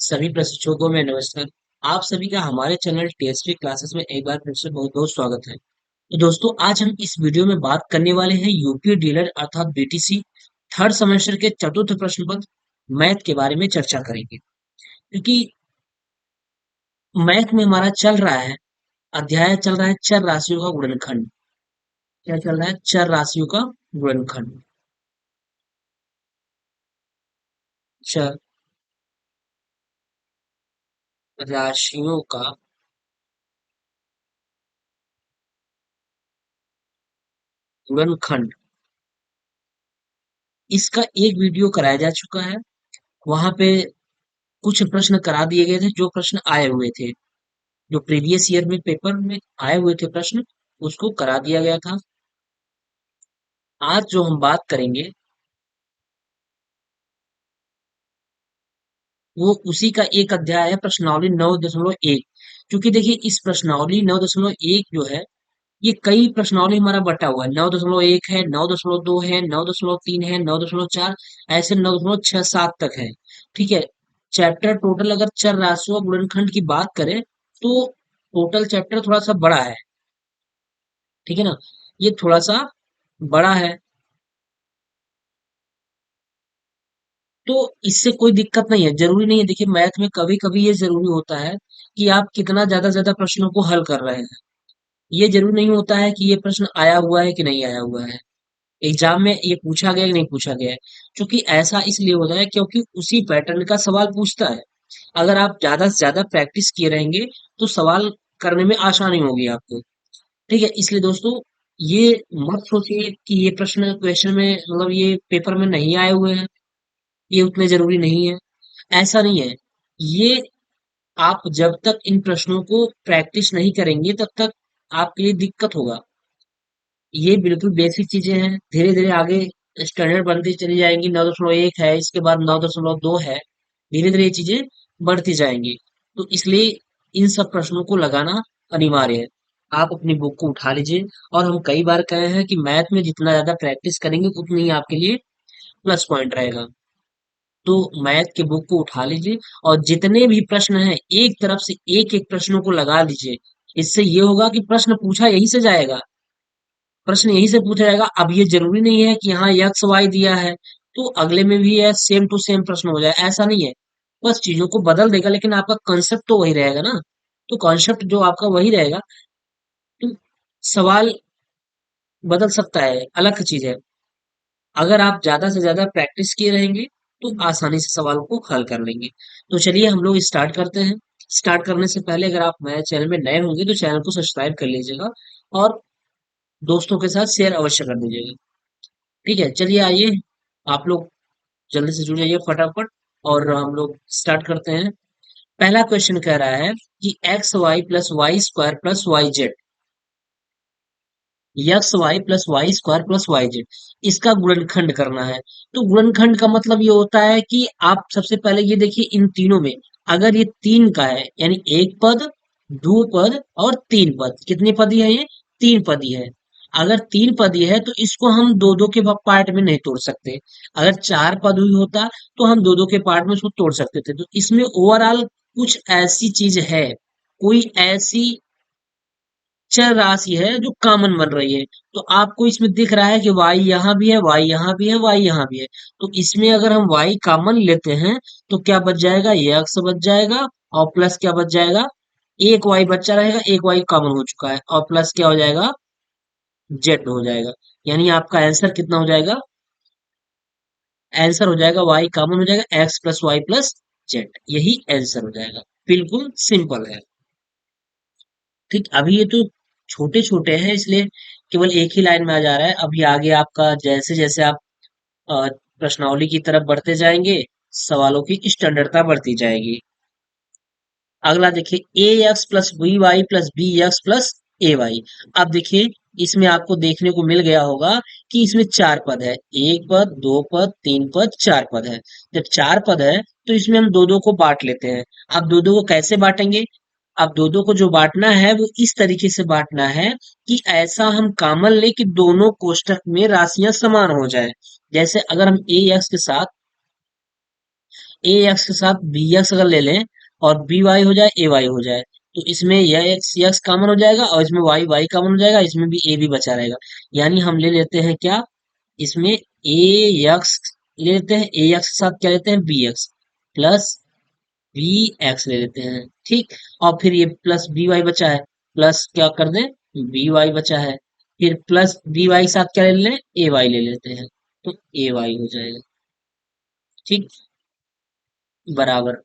सभी प्रशिक्षकों को मैं नमस्कार। आप सभी का हमारे चैनल टीएसपी क्लासेस में एक बार फिर से बहुत बहुत स्वागत है। तो दोस्तों, आज हम इस वीडियो में बात करने वाले हैं यूपी डीलर अर्थात बीटीसी थर्ड सेमेस्टर के चतुर्थ प्रश्न पत्र मैथ के बारे में चर्चा करेंगे। क्योंकि मैथ में हमारा चल रहा है, अध्याय चल रहा है चर राशियों का गुणनखंड। क्या चल रहा है? चर राशियों का गुणनखंड। चर राशियों का गुणनखंड, इसका एक वीडियो कराया जा चुका है। वहां पे कुछ प्रश्न करा दिए गए थे, जो प्रश्न आए हुए थे, जो प्रीवियस ईयर में पेपर में आए हुए थे प्रश्न, उसको करा दिया गया था। आज जो हम बात करेंगे वो उसी का एक अध्याय है, प्रश्नावली 9.1। क्योंकि देखिए, इस प्रश्नावली 9.1 जो है, ये कई प्रश्नावली हमारा बटा हुआ है। 9.1 है, 9.2 है, 9.3 है, 9.4, ऐसे 9.6-7 तक है। ठीक है। चैप्टर टोटल अगर चर राशियों और गुणनखंड की बात करें तो टोटल चैप्टर थोड़ा सा बड़ा है। ठीक है ना? ये थोड़ा सा बड़ा है, तो इससे कोई दिक्कत नहीं है। जरूरी नहीं है, देखिए मैथ में कभी कभी ये जरूरी होता है कि आप कितना ज्यादा ज्यादा प्रश्नों को हल कर रहे हैं। ये जरूरी नहीं होता है कि ये प्रश्न आया हुआ है कि नहीं आया हुआ है, एग्जाम में ये पूछा गया कि नहीं पूछा गया है। क्योंकि ऐसा इसलिए होता है क्योंकि उसी पैटर्न का सवाल पूछता है। अगर आप ज्यादा से ज्यादा प्रैक्टिस किए रहेंगे तो सवाल करने में आसानी होगी आपको। ठीक है, इसलिए दोस्तों, ये मत सोचिए कि ये प्रश्न क्वेश्चन में, मतलब ये पेपर में नहीं आए हुए हैं, ये उतने जरूरी नहीं है। ऐसा नहीं है। ये आप जब तक इन प्रश्नों को प्रैक्टिस नहीं करेंगे तब तक आपके लिए दिक्कत होगा। ये बिल्कुल बेसिक चीजें हैं, धीरे धीरे आगे स्टैंडर्ड बनती चली जाएंगी। 9.1 है, इसके बाद 9.2 है, धीरे धीरे ये चीजें बढ़ती जाएंगी। तो इसलिए इन सब प्रश्नों को लगाना अनिवार्य है। आप अपनी बुक को उठा लीजिए। और हम कई बार कहे हैं कि मैथ में जितना ज्यादा प्रैक्टिस करेंगे उतनी ही आपके लिए प्लस पॉइंट रहेगा। तो मैथ की बुक को उठा लीजिए और जितने भी प्रश्न हैं एक तरफ से एक एक प्रश्नों को लगा लीजिए। इससे ये होगा कि प्रश्न पूछा यहीं से जाएगा, प्रश्न यहीं से पूछा जाएगा। अब ये जरूरी नहीं है कि यहाँ एक्स वाई दिया है तो अगले में भी है सेम टू सेम प्रश्न हो जाए, ऐसा नहीं है। बस चीजों को बदल देगा, लेकिन आपका कंसेप्ट तो वही रहेगा ना। तो कॉन्सेप्ट जो आपका वही रहेगा, तो सवाल बदल सकता है, अलग चीज है। अगर आप ज्यादा से ज्यादा प्रैक्टिस किए रहेंगे तो आसानी से सवाल को हल कर लेंगे। तो चलिए हम लोग स्टार्ट करते हैं। स्टार्ट करने से पहले अगर आप मेरे चैनल में नए होंगे तो चैनल को सब्सक्राइब कर लीजिएगा और दोस्तों के साथ शेयर अवश्य कर दीजिएगा। ठीक है, चलिए आइए, आप लोग जल्दी से जुड़ जाइए फटाफट और हम लोग स्टार्ट करते हैं। पहला क्वेश्चन कह रहा है कि X Y plus Y square plus Y Z, X Y plus Y square plus Y Z, इसका गुणनखंड करना है। तो गुणनखंड का मतलब ये होता है कि आप सबसे पहले ये देखिए, इन तीनों में अगर ये तीन का है, यानी एक पद, दो पद और तीन पद, कितनी पदी है ये? तीन पदी है। अगर तीन पदी है तो इसको हम दो दो के पार्ट में नहीं तोड़ सकते। अगर चार पद हुई होता तो हम दो दो के पार्ट में उसको तोड़ सकते थे। तो इसमें ओवरऑल कुछ ऐसी चीज है, कोई ऐसी चर राशि है जो कॉमन बन रही है। तो आपको इसमें दिख रहा है कि y यहाँ भी है, y यहाँ भी है, y यहाँ भी है। तो इसमें अगर हम y कॉमन लेते हैं तो क्या बच जाएगा? ये x बच जाएगा और प्लस क्या बच जाएगा? एक y बचा रहेगा, एक y कॉमन हो चुका है और प्लस क्या हो जाएगा? z हो जाएगा। यानी आपका आंसर कितना हो जाएगा? आंसर हो जाएगा y कॉमन हो जाएगा, x plus Y plus z, यही आंसर हो जाएगा। बिल्कुल सिंपल है। ठीक, अभी ये तो छोटे छोटे हैं इसलिए केवल एक ही लाइन में आ जा रहा है। अभी आगे आपका जैसे जैसे आप अ, प्रश्नावली की तरफ बढ़ते जाएंगे, सवालों की स्टैंडर्डता बढ़ती जाएगी। अगला देखिए, A X plus B Y plus B x plus A Y. अब देखिए, इसमें आपको देखने को मिल गया होगा कि इसमें चार पद है, एक पद, दो पद, तीन पद, चार पद है। जब चार पद है तो इसमें हम दो दो को बांट लेते हैं। अब दो दो को कैसे बांटेंगे? अब दो दो को जो बांटना है वो इस तरीके से बांटना है कि ऐसा हम कॉमन ले कि दोनों कोष्टक में राशियां समान हो जाए। जैसे अगर हम ए एक्स के साथ ए एक्स के साथ बी एक्स अगर ले लें और बी वाई हो जाए ए वाई हो जाए, तो इसमें यह एक्स एक्स कॉमन हो जाएगा और इसमें वाई वाई कॉमन हो जाएगा, इसमें भी ए भी बचा रहेगा। यानी हम ले लेते हैं क्या, इसमें ए एक्स ले लेते हैं, ए एक्स के साथ क्या लेते हैं, b x plus B x ले लेते हैं, ठीक। और फिर ये प्लस बी वाई बचा है, प्लस क्या कर दें, बी वाई बचा है, फिर प्लस बी वाई के साथ क्या ले लें, ए वाई ले लेते हैं, तो ए वाई हो जाएगा, ठीक, बराबर।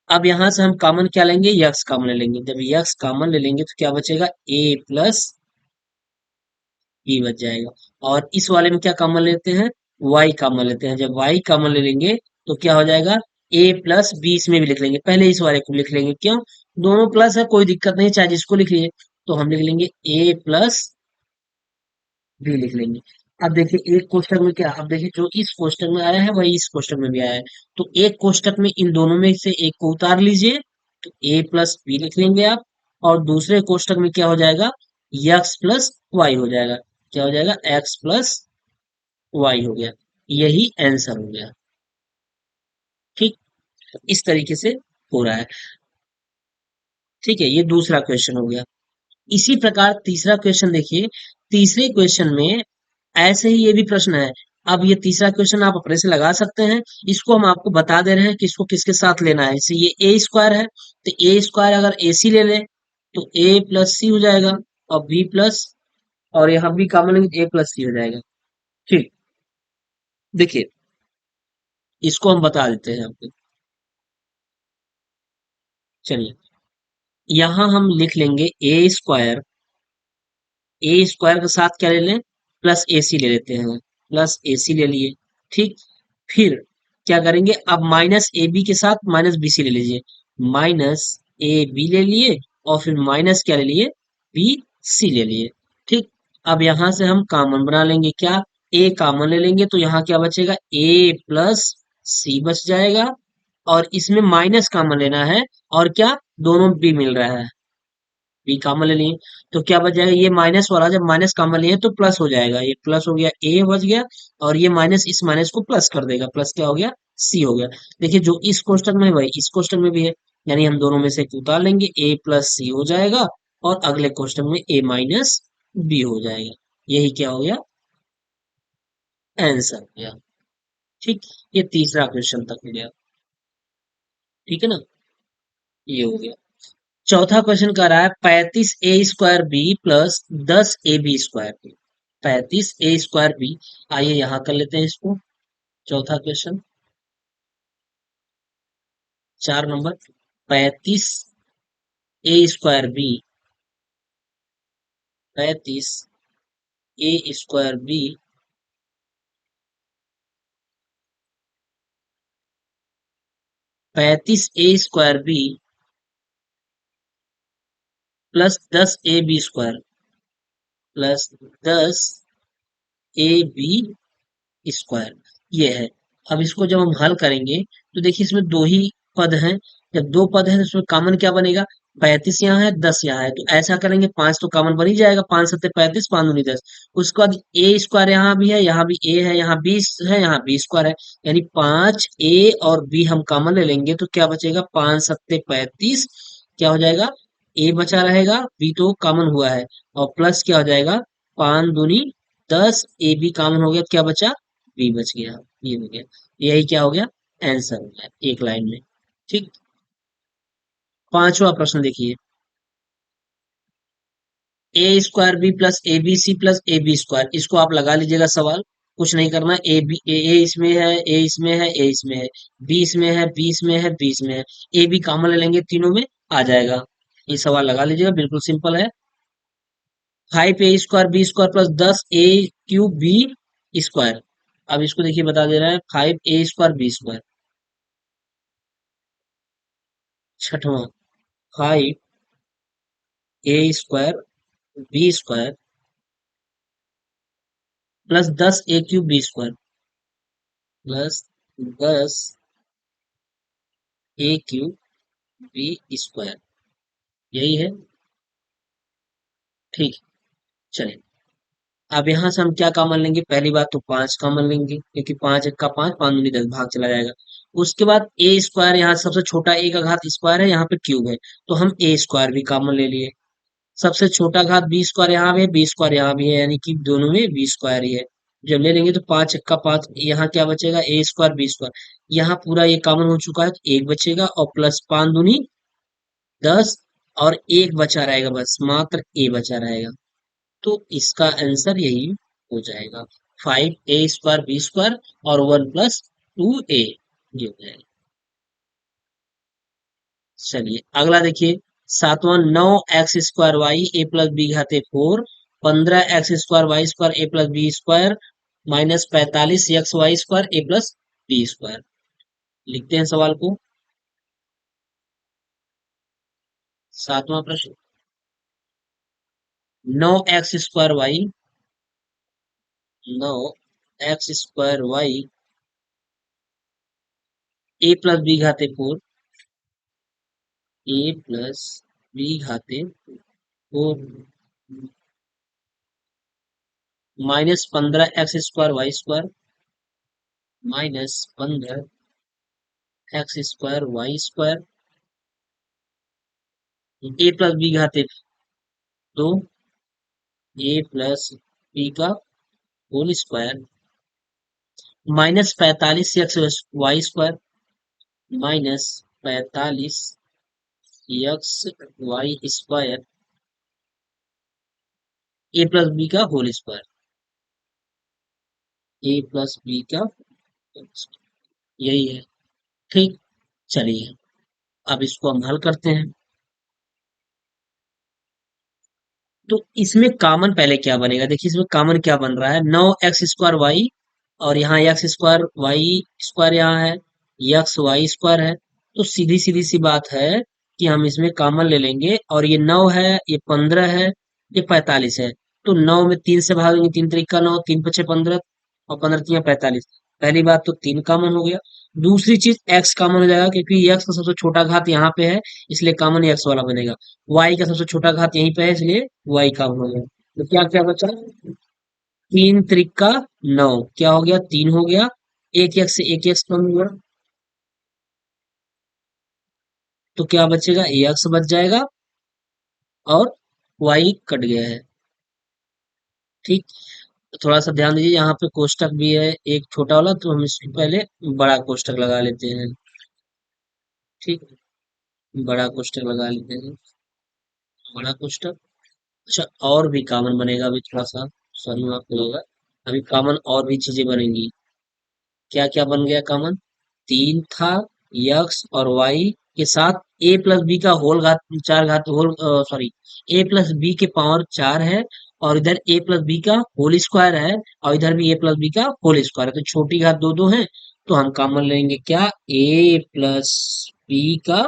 अब यहां से हम कॉमन क्या लेंगे, यक्स कॉमन ले लेंगे, जब यक्स कॉमन ले लेंगे तो क्या बचेगा, ए प्लस बी बच जाएगा। और इस वाले में क्या कॉमन लेते हैं, वाई कॉमन लेते हैं, जब वाई कॉमन ले लेंगे तो क्या हो जाएगा, ए प्लस बी इसमें भी लिख लेंगे, पहले इस वाले को लिख लेंगे, क्यों, दोनों प्लस है, कोई दिक्कत नहीं, चाहे जिसको लिख लिए, तो हम लिख लेंगे ए प्लस बी लिख लेंगे। अब देखिए एक कोष्टक में क्या, अब देखिए जो इस कोष्टक में आया है वही इस कोष्टक में भी आया है, तो एक कोष्टक में इन दोनों में से एक को उतार लीजिए, तो ए प्लस बी लिख लेंगे आप, और दूसरे कोष्टक में क्या हो जाएगा, एक्स प्लस वाई हो जाएगा, क्या हो जाएगा, एक्स प्लस वाई हो गया, यही आंसर हो गया, ठीक। इस तरीके से हो रहा है, ठीक है, ये दूसरा क्वेश्चन हो गया। इसी प्रकार तीसरा क्वेश्चन देखिए, तीसरे क्वेश्चन में ऐसे ही ये भी प्रश्न है। अब ये तीसरा क्वेश्चन आप अपने से लगा सकते हैं, इसको हम आपको बता दे रहे हैं कि इसको किसके साथ लेना है। जैसे ये ए स्क्वायर है, तो ए स्क्वायर अगर ए सी ले ले तो ए प्लस सी हो जाएगा, और बी प्लस, और यहाँ भी कॉमन लेंगे ए प्लस सी हो जाएगा, ठीक। देखिए इसको हम बता देते हैं आपको, चलिए यहाँ हम लिख लेंगे ए स्क्वायर के साथ क्या ले लें, प्लस ए सी ले लेते हैं, प्लस ए सी ले लिए, ठीक। फिर क्या करेंगे, अब माइनस ए बी के साथ माइनस बी सी ले लीजिए, माइनस ए बी ले लिए, और फिर माइनस क्या ले लिए, बी सी ले लिए, ठीक। अब यहां से हम कॉमन बना लेंगे, क्या, ए कॉमन ले लेंगे तो यहाँ क्या बचेगा, ए प्लस सी बच जाएगा, और इसमें माइनस कॉमन लेना है, और क्या, दोनों बी मिल रहा है, बी कॉमन ले लिए, तो क्या बच जाएगा, ये माइनस वाला जब माइनस कॉमन लिए तो प्लस हो जाएगा, ये प्लस हो गया, ए बच गया, और ये माइनस इस माइनस को प्लस कर देगा, प्लस क्या हो गया, सी हो गया। देखिए जो इस कोष्टक में है वही इस कोष्टक में भी है, यानी हम दोनों में से एक उतार लेंगे, ए प्लस सी हो जाएगा, और अगले कोष्टक में ए माइनस बी हो जाएगा, यही क्या हो गया, आंसर हो गया, ठीक। ये तीसरा क्वेश्चन तक हो गया, ठीक है ना, ये हो गया। चौथा क्वेश्चन कह रहा है 35a² b plus 10ab², 35a²b, आइए यहां कर लेते हैं इसको, चौथा question, 4 number, 35a²b, 35a²b, 35a²b plus 10ab² plus 10ab², ये है। अब इसको जब हम हल करेंगे तो देखिए इसमें दो ही पद हैं, जब दो पद हैं तो इसमें कॉमन क्या बनेगा, 35 यहाँ है 10 यहाँ है, तो ऐसा करेंगे 5 तो कॉमन बन ही जाएगा, 5 सत्ते 35, 5 दूनी 10, उसके बाद ए स्क्वायर यहाँ भी है, यहाँ भी ए है, यहाँ बी है, यहाँ बी स्क्वायर है, यानी 5 ए और बी हम कॉमन ले लेंगे तो क्या बचेगा, 5 सत्ते 35, क्या हो जाएगा, ए बचा रहेगा, बी तो कॉमन हुआ है, और प्लस क्या हो जाएगा, 5 दूनी 10, ए बी कॉमन हो गया, क्या बचा, बी बच गया, ये हो गया, यही क्या हो गया, आंसर हो गया एक लाइन में, ठीक। पांचवा प्रश्न देखिए, a² b plus a b c plus a b square, इसको आप लगा लीजिएगा सवाल, कुछ नहीं करना, ए इसमें है, ए इसमें है, ए इसमें है, बी इसमें है, बी इसमें है, बी इसमें है, ए बी कॉमन ले लेंगे तीनों में, आ जाएगा, ये सवाल लगा लीजिएगा, बिल्कुल सिंपल है। 5a² b² plus 10a³ b², अब इसको देखिए बता दे रहा है, 5a² b², छठवां, 5a² b² plus 10a³ b² plus 10a³ b², यही है, ठीक। चलिए अब यहां से हम क्या कॉमन लेंगे, पहली बात तो 5 कॉमन लेंगे, क्योंकि 5 एक का 5, 5 दूनी 10, भाग चला जाएगा, उसके बाद ए स्क्वायर, यहाँ सबसे छोटा ए का घात स्क्वायर है, यहाँ पे क्यूब है, तो हम ए स्क्वायर भी कॉमन ले लिए। सबसे छोटा घात बी स्क्वायर यहाँ भी है, बी स्क्वायर यहाँ भी है, यानी कि दोनों में बी स्क्वायर ही है। जब ले लेंगे तो 5 × 5, यहाँ क्या बचेगा, ए स्क्वायर बी स्क्वायर। यहाँ पूरा ये कॉमन हो चुका है तो एक बचेगा, और प्लस 5 दूनी 10, और एक बचा रहेगा, बस मात्र ए बचा रहेगा। तो इसका आंसर यही हो जाएगा, 5a² b² और 1 + 2a, ये हो जाएगा। चलिए अगला देखिए, सातवां, 9x² y a + b⁴, 15x² y² a + b² -45 x y² a + b²। लिखते हैं सवाल को। सातवां प्रश्न, 9x² y, 9x² y a + b⁴, a + b⁴, -15x² y², -15x² y² a + b⁴, a + b² -45 x y², -45 x y² a + b², यही है। ठीक, चलिए अब इसको हम हल करते हैं। तो इसमें कॉमन पहले क्या बनेगा, देखिए इसमें कॉमन क्या बन रहा है, 9x² y, और यहाँ x²y² यहाँ है, x y² है। तो सीधी सीधी सी बात है कि हम इसमें कॉमन ले लेंगे, और ये 9 है, ये 15 है, ये 45 है। तो 9 में 3 से भागेंगे, 3 × 3 = 9, 3 × 5 = 15, और 15 × 3 = 45। पहली बात तो 3 कॉमन हो गया। दूसरी चीज x कॉमन हो जाएगा, क्योंकि x का सबसे छोटा घात यहाँ पे है, इसलिए कॉमन x वाला बनेगा। y का सबसे छोटा घात यहीं पे है, इसलिए y कॉमन हो गया। तो क्या क्या बचा, 3 × 3 = 9, क्या हो गया, 3 हो गया, एक x से एक x कम हुआ, तो क्या बचेगा, x बच जाएगा, और y कट गया है। ठीक, तो थोड़ा सा ध्यान दीजिए, यहाँ पे कोष्टक भी है एक छोटा वाला, तो हम इसके पहले बड़ा कोष्टक लगा लेते हैं। ठीक, बड़ा कोष्टक लगा लेते हैं, बड़ा कोष्टक। अच्छा, और भी कॉमन बनेगा अभी, थोड़ा सा सॉरी माफ करिएगा, अभी कॉमन और भी चीजें बनेंगी। क्या क्या बन गया कॉमन, 3 था, यक्स और वाई के साथ a + b का होल घात 4 घात होल, सॉरी, a + b के पावर 4 है, और इधर a + b का होल स्क्वायर है, और इधर भी a + b का होल स्क्वायर है, तो छोटी घात दो दो है, तो हम कॉमन लेंगे क्या, a + b का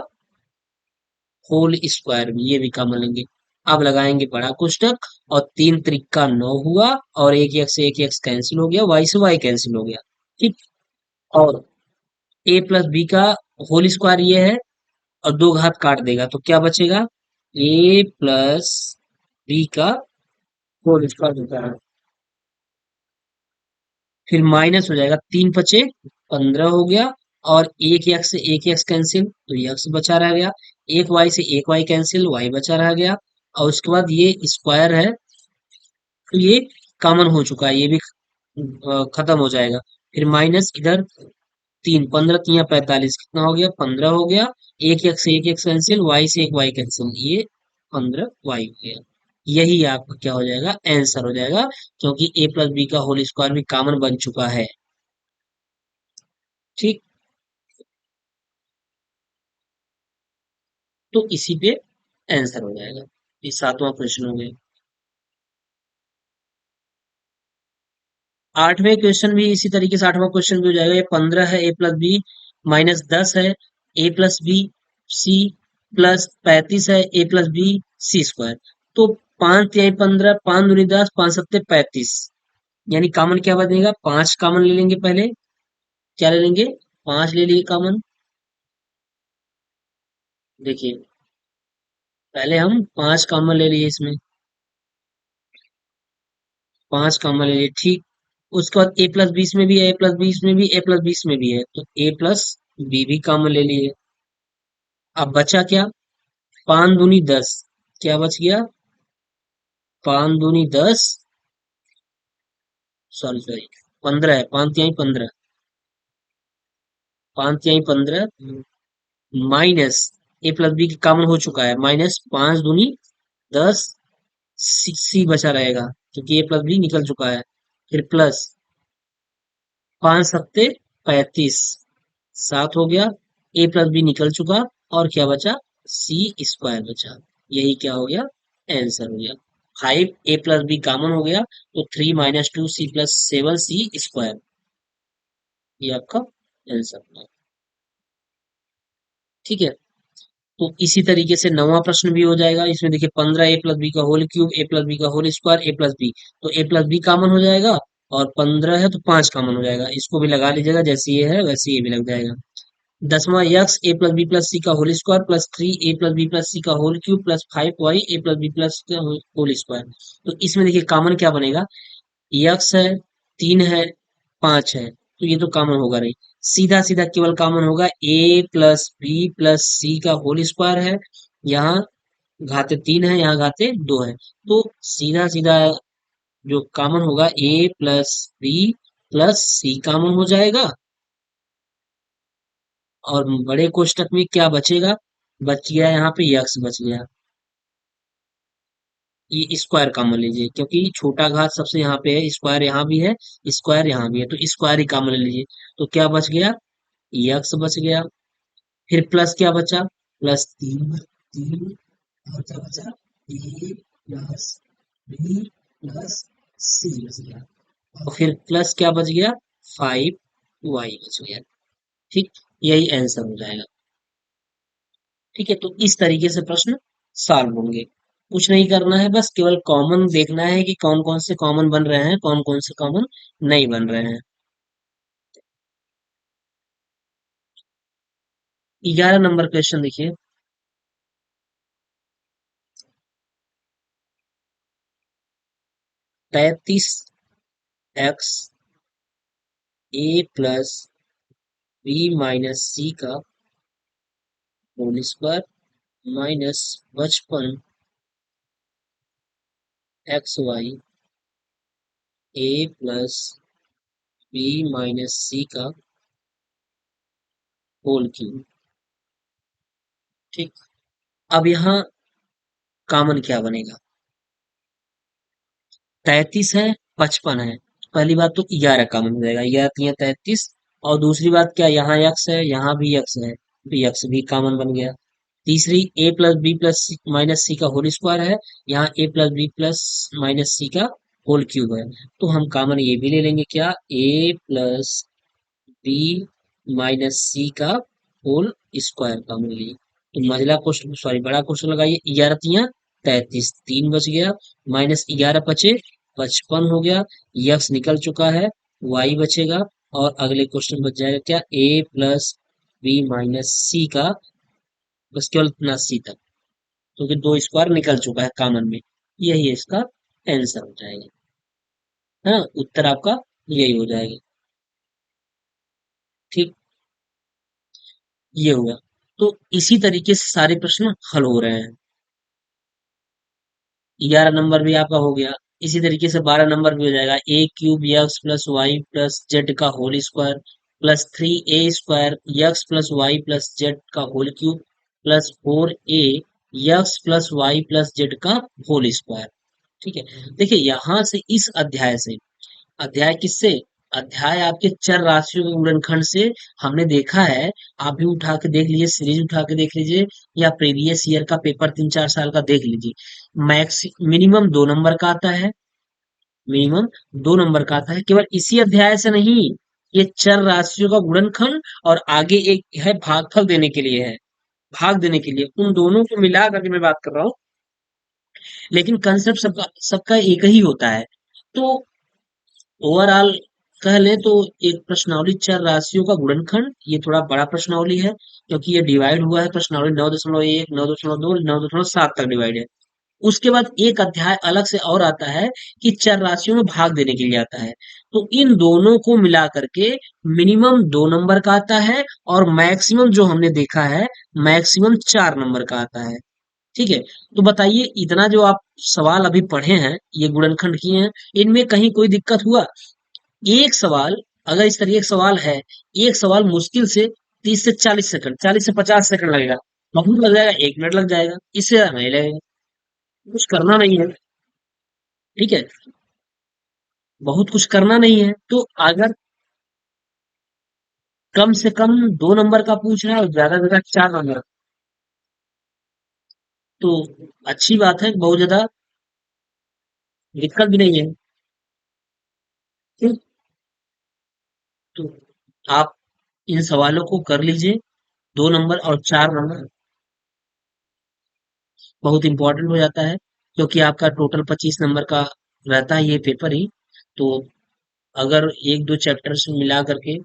होल स्क्वायर भी, ये भी कॉमन लेंगे। अब लगाएंगे बड़ा कोष्टक, और 3 × 3 = 9 हुआ, और एक कैंसिल हो गया, वाई से वाई कैंसिल हो गया। ठीक, और a + b का होल स्क्वायर ये है, और दो घात काट देगा, तो क्या बचेगा, a + b का होल स्क्वायर बचा है। फिर माइनस हो जाएगा, 3 × 5 = 15 हो गया, और एक x से एक x कैंसिल, तो x बचा रह गया, एक y से एक y कैंसिल, y बचा रह गया, और उसके बाद ये स्क्वायर है, तो ये कॉमन हो चुका है, ये भी खत्म हो जाएगा। फिर माइनस इधर 3, 15 × 3 = 45, कितना हो गया, 15 हो गया, एक x से एक x कैंसिल, y से एक y कैंसिल, ये 15y हो गया। यही आपका क्या हो जाएगा, आंसर हो जाएगा, क्योंकि a + b का होल स्क्वायर भी कॉमन बन चुका है। ठीक, तो इसी पे आंसर हो जाएगा। ये सातवां क्वेश्चन हो गया। आठवें क्वेश्चन भी इसी तरीके से, आठवां क्वेश्चन भी हो जाएगा। ये 15 है, a + b -10 है, a + b c +35 है, a + b c²। तो 5 × 15, 5 दूनी 10, 5 × 7 = 35, यानी कॉमन क्या बनेगा, 5 कॉमन ले लेंगे पहले। क्या ले लेंगे, 5 ले लिए कॉमन। देखिए, पहले हम 5 कॉमन ले लिए इसमें, 5 कॉमन ले लिए, ठीक। उसके बाद a + 20 में भी है, a + 20 में भी, a + 20 में भी है, तो a + बी भी कॉमन ले लिए। अब बचा क्या? 5 दूनी 10। क्या बच गया? 5 दूनी 10। सॉरी सॉरी, 15 है, 5 तिहाई 15। 5 तिहाई 15 माइनस ए प्लस बी कॉमन हो चुका है, माइनस 5 दूनी 10। सी बचा रहेगा क्योंकि ए प्लस बी निकल चुका है। फिर प्लस 5 सत्ते 35, 7 हो गया। ए प्लस बी निकल चुका। और क्या बचा? सी स्क्वायर बचा। यही क्या हो गया? आंसर हो गया। 5 a प्लस बी कॉमन हो गया तो 3 - 2 c + 7 c स्क्वायर, ये आपका आंसर होगा। ठीक है। तो इसी तरीके से नौवां प्रश्न भी हो जाएगा। इसमें देखिए 15 a + b का होल क्यूब a + b का होल स्क्वायर a + b, तो a + b कॉमन हो जाएगा। और 15 है तो 5 कॉमन हो जाएगा, इसको भी लगा लीजिएगा, जैसे ये है वैसे ये भी लग जाएगा। 10वां यक्स a + b + c का whole square plus 3 a + b + c का whole cube plus 5y a + b+ whole square. तो इसमें देखिए कॉमन क्या बनेगा? यक्स है, 3 है, 5 है, तो ये तो कॉमन होगा नहीं। सीधा सीधा केवल कॉमन होगा a + b + c का होल स्क्वायर है। यहाँ घाते 3 है, यहाँ घाते 2 है, तो सीधा सीधा जो कॉमन होगा a + b + c कॉमन हो जाएगा। और बड़े कोष्टक में क्या बचेगा? बच गया यहाँ पे यक्स बच गया। ये स्क्वायर कॉमन लीजिए क्योंकि छोटा घात सबसे यहाँ पे है, स्क्वायर यहाँ भी है, स्क्वायर यहाँ भी है, तो स्क्वायर ही कॉमन ले लीजिए। तो क्या बच गया? यक्स बच गया। फिर प्लस क्या बचा? प्लस 3 और क्या बचा? ए प्लस बी प्लस सी बच गया। और फिर प्लस क्या बच गया? 5y बच गया। ठीक, यही आंसर हो जाएगा। ठीक है, तो इस तरीके से प्रश्न सॉल्व होंगे। कुछ नहीं करना है, बस केवल कॉमन देखना है कि कौन कौन से कॉमन बन रहे हैं, कौन कौन से कॉमन नहीं बन रहे हैं। 11 नंबर क्वेश्चन देखिए। 33x a + b - c का whole square minus 55xy a + b - c का होल क्यूब। ठीक, अब यहाँ कॉमन क्या बनेगा? 33 है, 55 है, पहली बात तो 11 कॉमन हो जाएगा, 11 × 3 = 33। और दूसरी बात क्या, यहाँ यक्स है, यहाँ भी यक्स है, तो यक्स भी कॉमन बन गया। तीसरी a + b + c का होल स्क्वायर है, यहाँ a + b + - c का होल क्यूब है, तो हम कॉमन ये भी ले लेंगे, क्या? a + b - c का होल स्क्वायर कॉमन लिए। तो मझला क्वेश्चन सॉरी बड़ा क्वेश्चन लगाइए। 11 × 3 = 33, 3 बच गया, माइनस 11 बचे 55 हो गया, यक्स निकल चुका है, वाई बचेगा। और अगले क्वेश्चन बच जाएगा क्या? a + b - c का, बस केवल इतना सी तक, क्योंकि दो स्क्वायर निकल चुका है कॉमन में। यही इसका आंसर हो जाएगा। हाँ, उत्तर आपका यही हो जाएगा। ठीक, ये हुआ। तो इसी तरीके से सारे प्रश्न हल हो रहे हैं। 11 नंबर भी आपका हो गया। इसी तरीके से 12 नंबर भी हो जाएगा। a³ x + y + z का whole square plus 3a² x + y + z का whole cube plus 4a x + y + z का होल स्क्वायर। ठीक है। देखिए यहाँ से इस अध्याय से, अध्याय किससे? अध्याय आपके चर राशियों के गुणनखंड से हमने देखा है। आप भी उठा के देख लीजिए, सीरीज उठा के देख लीजिए, या प्रीवियस ईयर का पेपर 3-4 साल का देख लीजिए। मैक्स मिनिमम 2 नंबर का आता है, मिनिमम 2 नंबर का आता है, केवल इसी अध्याय से नहीं। ये चर राशियों का गुणनखंड और आगे एक है भागफल देने के लिए है, भाग देने के लिए, उन दोनों को मिला करके मैं बात कर रहा हूँ। लेकिन कंसेप्ट सबका सबका एक ही होता है। तो ओवरऑल कह लें तो एक प्रश्नावली चर राशियों का गुणनखंड, ये थोड़ा बड़ा प्रश्नावली है क्योंकि ये डिवाइड हुआ है प्रश्नावली 9.1, 9.2, 9.7 तक डिवाइड है। उसके बाद एक अध्याय अलग से और आता है कि चर राशियों में भाग देने के लिए आता है। तो इन दोनों को मिला करके मिनिमम 2 नंबर का आता है और मैक्सिमम जो हमने देखा है मैक्सिमम 4 नंबर का आता है। ठीक है। तो बताइए इतना जो आप सवाल अभी पढ़े हैं ये गुणनखंड किए हैं, इनमें कहीं कोई दिक्कत हुआ? एक सवाल, अगर इस तरीके का सवाल है, एक सवाल मुश्किल से 30 से 40 सेकंड, 40 से 50 सेकंड लगेगा। बहुत लग जाएगा, 1 मिनट लग जाएगा, इससे ज्यादा नहीं लगेगा। कुछ करना नहीं है। ठीक है। बहुत कुछ करना नहीं है, तो अगर कम से कम 2 नंबर का पूछ रहा है और ज्यादा से ज्यादा 4 नंबर, तो अच्छी बात है, बहुत ज्यादा दिक्कत भी नहीं है। ठीक। तो आप इन सवालों को कर लीजिए। 2 नंबर और 4 नंबर बहुत इंपॉर्टेंट हो जाता है, क्योंकि आपका टोटल 25 नंबर का रहता है ये पेपर ही। तो अगर एक दो चैप्टर से मिला करके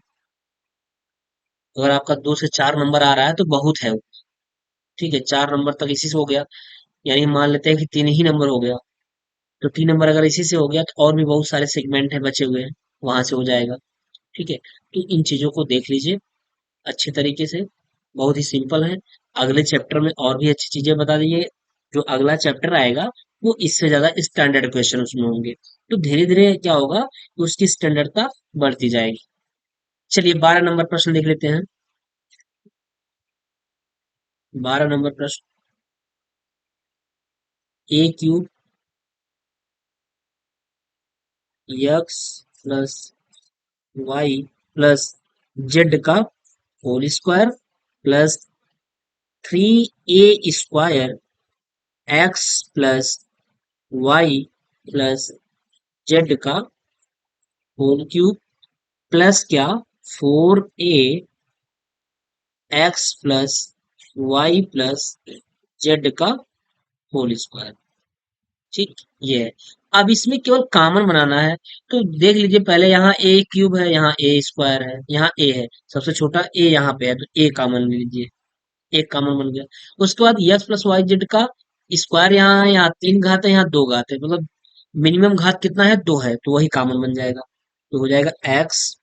अगर आपका 2 से 4 नंबर आ रहा है तो बहुत है। ठीक है, 4 नंबर तक इसी से हो गया, यानी मान लेते हैं कि 3 ही नंबर हो गया। तो 3 नंबर अगर इसी से हो गया तो और भी बहुत सारे सेगमेंट है बचे हुए हैं, वहां से हो जाएगा। ठीक है। तो इन चीजों को देख लीजिए अच्छे तरीके से, बहुत ही सिंपल है। अगले चैप्टर में और भी अच्छी चीजें बता दीजिए। जो अगला चैप्टर आएगा वो इससे ज्यादा स्टैंडर्ड क्वेश्चन उसमें होंगे। तो धीरे धीरे क्या होगा कि उसकी स्टैंडर्डता बढ़ती जाएगी। चलिए 12 नंबर प्रश्न देख लेते हैं। 12 नंबर प्रश्न, a³ x plus Y plus Z का whole square plus 3a² X plus Y plus Z का होल क्यूब प्लस क्या 4a X plus Y plus Z का होल स्क्वायर। ठीक, ये है। अब इसमें केवल कॉमन बनाना है। तो देख लीजिए पहले यहाँ a³ है, यहाँ a² है, यहाँ a है, सबसे छोटा a यहाँ पे है, तो a कॉमन ले लीजिए। एक कॉमन बन गया। उसके बाद एक्स प्लस वाई जेड का स्क्वायर यहाँ है, यहाँ 3 घात है, यहाँ 2 घात है, मतलब मिनिमम घात कितना है 2 है, तो वही कॉमन बन जाएगा। तो हो जाएगा x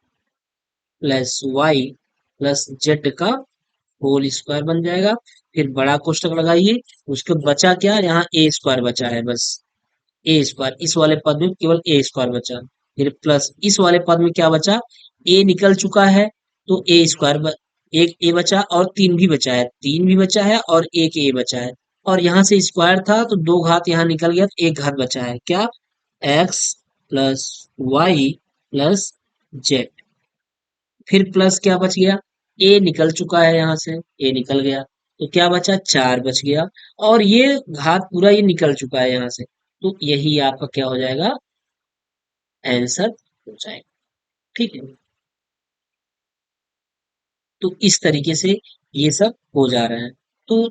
plus Y plus Z का होल स्क्वायर बन जाएगा। फिर बड़ा कोष्टक लगाइए। उसके बचा क्या, यहाँ a² बचा है बस। a², इस वाले पद में केवल a² बचा। फिर प्लस इस वाले पद में क्या बचा, a निकल चुका है, तो a², एक a बचा और 3 भी बचा है, 3 भी बचा है और एक a बचा है। और यहाँ से स्क्वायर था तो 2 घात यहाँ निकल गया, तो 1 घात बचा है क्या, x plus Y plus z. फिर प्लस क्या बच गया, a निकल चुका है, यहाँ से a निकल गया, तो क्या बचा 4 बच गया। और ये घात पूरा ये निकल चुका है यहाँ से, तो यही आपका क्या हो जाएगा, आंसर हो जाएगा। ठीक है। तो इस तरीके से ये सब हो जा रहा है। तो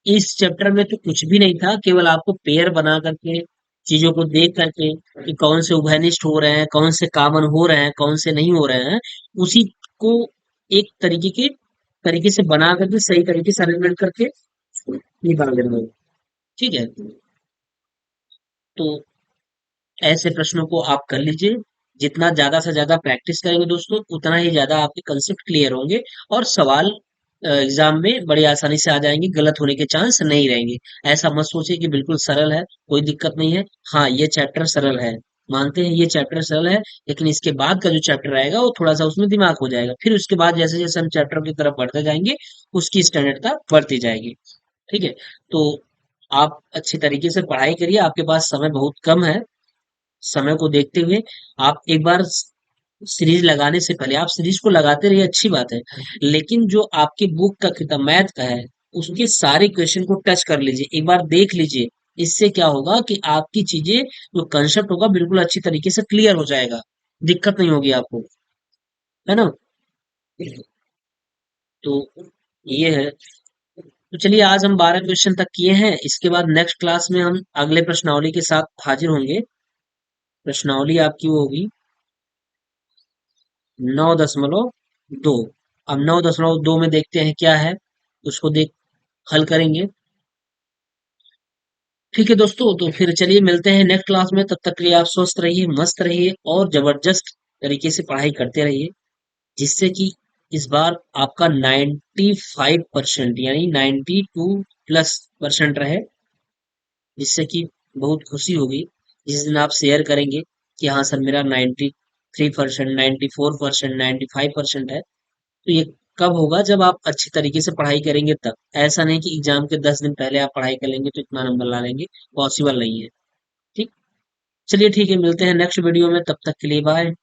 इस चैप्टर में तो कुछ भी नहीं था, केवल आपको पेयर बना करके चीजों को देख करके कि कौन से उभयनिष्ठ हो रहे हैं, कौन से कॉमन हो रहे हैं, कौन से नहीं हो रहे हैं, उसी को एक तरीके से बना करके सही तरीके से अरेंजमेंट करके निकाल देना है। ठीक है। तो ऐसे प्रश्नों को आप कर लीजिए। जितना ज्यादा से ज्यादा प्रैक्टिस करेंगे दोस्तों, उतना ही ज्यादा आपके कंसेप्ट क्लियर होंगे और सवाल एग्जाम में बड़ी आसानी से आ जाएंगे, गलत होने के चांस नहीं रहेंगे। ऐसा मत सोचिए कि बिल्कुल सरल है, कोई दिक्कत नहीं है। हाँ, ये चैप्टर सरल है, मानते हैं ये चैप्टर सरल है, लेकिन इसके बाद का जो चैप्टर आएगा वो थोड़ा सा उसमें दिमाग हो जाएगा। फिर उसके बाद जैसे जैसे हम चैप्टर की तरफ बढ़ते जाएंगे उसकी स्टैंडर्डता बढ़ती जाएगी। ठीक है। तो आप अच्छी तरीके से पढ़ाई करिए, आपके पास समय बहुत कम है। समय को देखते हुए आप एक बार सीरीज लगाने से पहले आप सीरीज को लगाते रहिए, अच्छी बात है, लेकिन जो आपके बुक का किताब मैथ का है उसके सारे क्वेश्चन को टच कर लीजिए, एक बार देख लीजिए। इससे क्या होगा कि आपकी चीजें जो कंसेप्ट होगा बिल्कुल अच्छी तरीके से क्लियर हो जाएगा, दिक्कत नहीं होगी आपको, है ना। तो ये है। तो चलिए आज हम 12 क्वेश्चन तक किए हैं, इसके बाद नेक्स्ट क्लास में हम अगले प्रश्नावली के साथ हाजिर होंगे। प्रश्नावली आपकी वो होगी 9.2। अब 9.2 में देखते हैं क्या है, उसको देख हल करेंगे। ठीक है दोस्तों, तो फिर चलिए मिलते हैं नेक्स्ट क्लास में। तब तक के लिए आप स्वस्थ रहिए, मस्त रहिए और जबरदस्त तरीके से पढ़ाई करते रहिए, जिससे कि इस बार आपका 95% यानी 92+ % रहे, जिससे कि बहुत खुशी होगी जिस दिन आप शेयर करेंगे कि हाँ सर मेरा 93%, 94%, 95% है। तो ये कब होगा? जब आप अच्छी तरीके से पढ़ाई करेंगे तब। ऐसा नहीं कि एग्जाम के 10 दिन पहले आप पढ़ाई कर लेंगे तो इतना नंबर ला लेंगे, पॉसिबल नहीं है। ठीक। चलिए ठीक है, मिलते हैं नेक्स्ट वीडियो में, तब तक के लिए बाय।